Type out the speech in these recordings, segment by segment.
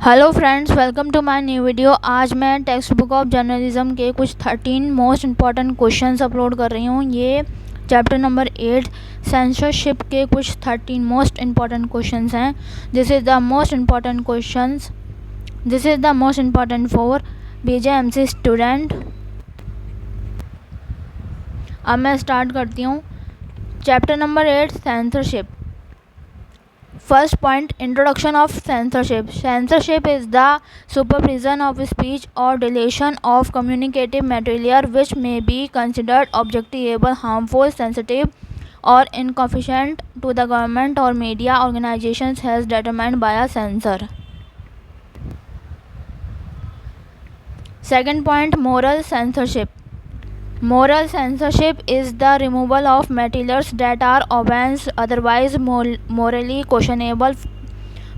Hello friends, welcome to my new video. आज मैं text book of journalism के कुछ 13 मोस्ट इम्पॉर्टेंट क्वेश्चंस अपलोड कर रही हूँ। ये चैप्टर नंबर 8 सेंसरशिप के कुछ 13 मोस्ट इम्पॉर्टेंट क्वेश्चंस हैं। This is the most important for BJMC student. अब मैं स्टार्ट करती हूँ। Chapter number 8 censorship. First point, introduction of censorship. Censorship is the suppression of speech or deletion of communicative material which may be considered objectionable, harmful, sensitive, or insufficient to the government or media organizations as determined by a censor. Second point, moral censorship. Moral censorship is the removal of materials that are offense otherwise morally questionable.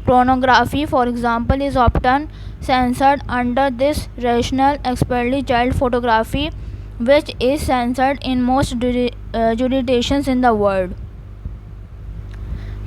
Pornography, for example, is often censored under this rationale, especially child photography, which is censored in most jurisdictions in the world.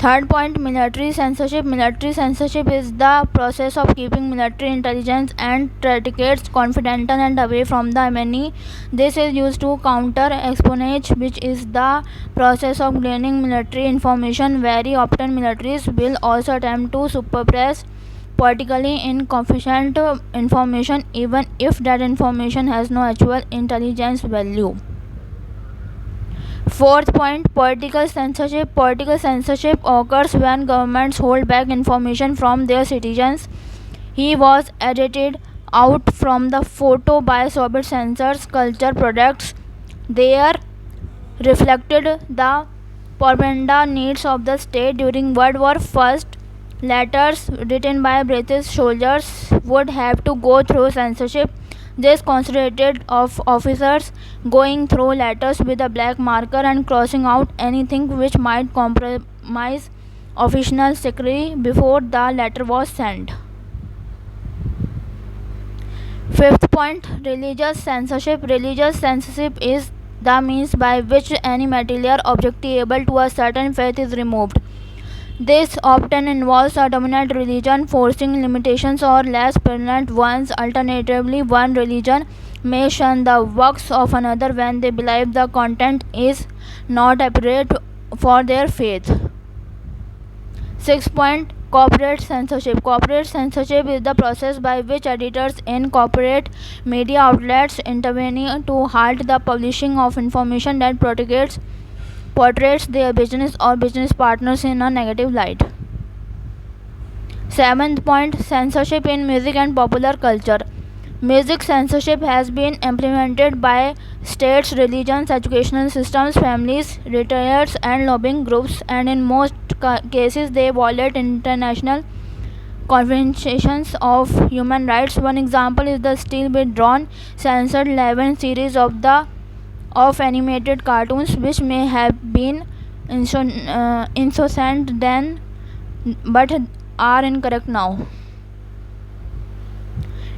Third point, military censorship. Military censorship is the process of keeping military intelligence and tactics confidential and away from the enemy. This is used to counter espionage, which is the process of gaining military information. Very often, militaries will also attempt to suppress politically insufficient information, even if that information has no actual intelligence value. Fourth point, political censorship. Political censorship occurs when governments hold back information from their citizens. He was edited out from the photo by Soviet censors. Culture products there reflected the propaganda needs of the state during World War I. Letters written by British soldiers would have to go through censorship. This consisted of officers going through letters with a black marker and crossing out anything which might compromise official secrecy before the letter was sent. Fifth point, religious censorship. Religious censorship is the means by which any material objectionable to a certain faith is removed. This often involves a dominant religion forcing limitations or less prevalent ones. Alternatively, one religion may shun the works of another when they believe the content is not appropriate for their faith. 6 point, corporate censorship. Corporate censorship is the process by which editors in corporate media outlets intervene to halt the publishing of information that portrays their business or business partners in a negative light. 7th point, censorship in music and popular culture. Music censorship has been implemented by states, religions, educational systems, families, retailers, and lobbying groups, and in most cases they violate international conventions of human rights. One example is the still withdrawn censored 11 series of animated cartoons which may have been innocent then but are incorrect now.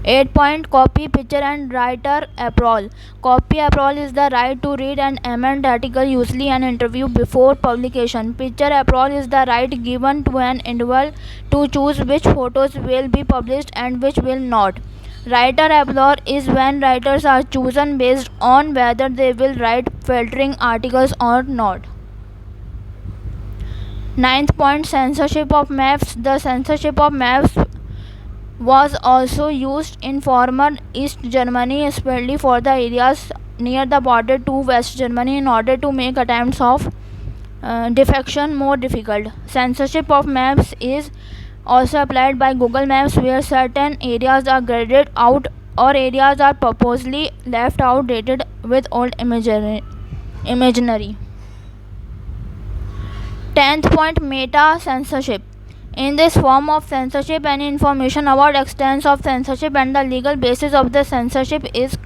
8 point, copy, picture and writer approval. Copy approval is the right to read and amend article, usually an interview before publication. Picture approval is the right given to an individual to choose which photos will be published and which will not. Writer approval is when writers are chosen based on whether they will write filtering articles or not. 9th point, censorship of maps. The censorship of maps was also used in former East Germany, especially for the areas near the border to West Germany, in order to make attempts of defection more difficult. Censorship of maps is also applied by Google Maps, where certain areas are graded out or areas are purposely left outdated with old imagery. 10th point, meta censorship. In this form of censorship, any information about extent of censorship and the legal basis of the censorship is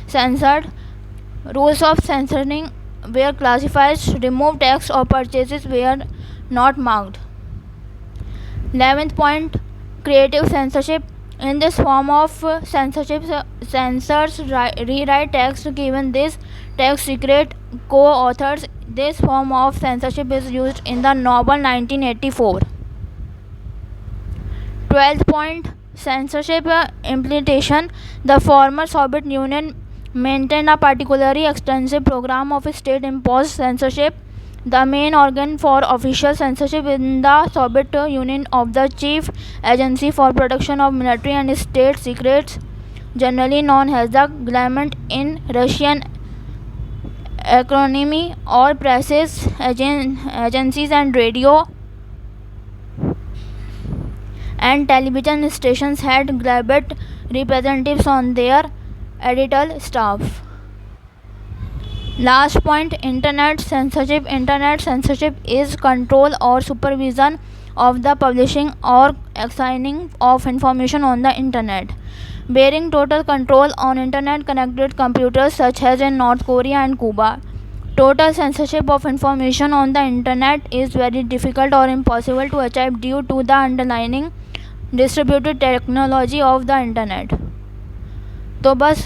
censored. Rules of censoring were classified, remove text or purchases were not marked. 11th point, creative censorship. In this form of censorship, censors rewrite text given this text secret co-authors. This form of censorship is used in the novel 1984. 12th point, censorship implementation. The former Soviet Union maintained a particularly extensive program of state-imposed censorship. The main organ for official censorship in the Soviet Union of the Chief Agency for Protection of Military and State Secrets, generally known as the Glement in Russian acronym, or presses, agencies and radio and television stations had grabbed representatives on their editorial staff. Last point, internet censorship. Internet censorship is control or supervision of the publishing or assigning of information on the internet, bearing total control on internet connected computers such as in North Korea and Cuba. Total censorship of information on the internet is very difficult or impossible to achieve due to the underlying distributed technology of the internet. तो बस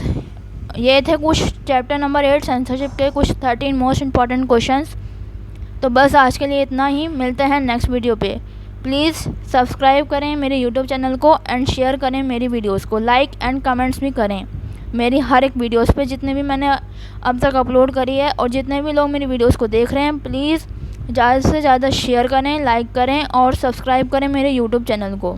ये थे कुछ chapter number 8 censorship के कुछ 13 most important questions. तो बस आज के लिए इतना ही, मिलते हैं नेक्स्ट वीडियो पे। प्लीज़ सब्सक्राइब करें मेरे यूट्यूब चैनल को एंड शेयर करें मेरी वीडियोस को, लाइक एंड कमेंट्स भी करें मेरी हर एक वीडियोस पे जितने भी मैंने अब तक अपलोड करी है। और जितने भी लोग मेरी वीडियोस को देख रहे हैं, प्लीज़ ज़्यादा से ज़्यादा शेयर करें, लाइक करें और सब्सक्राइब करें मेरे यूट्यूब चैनल को।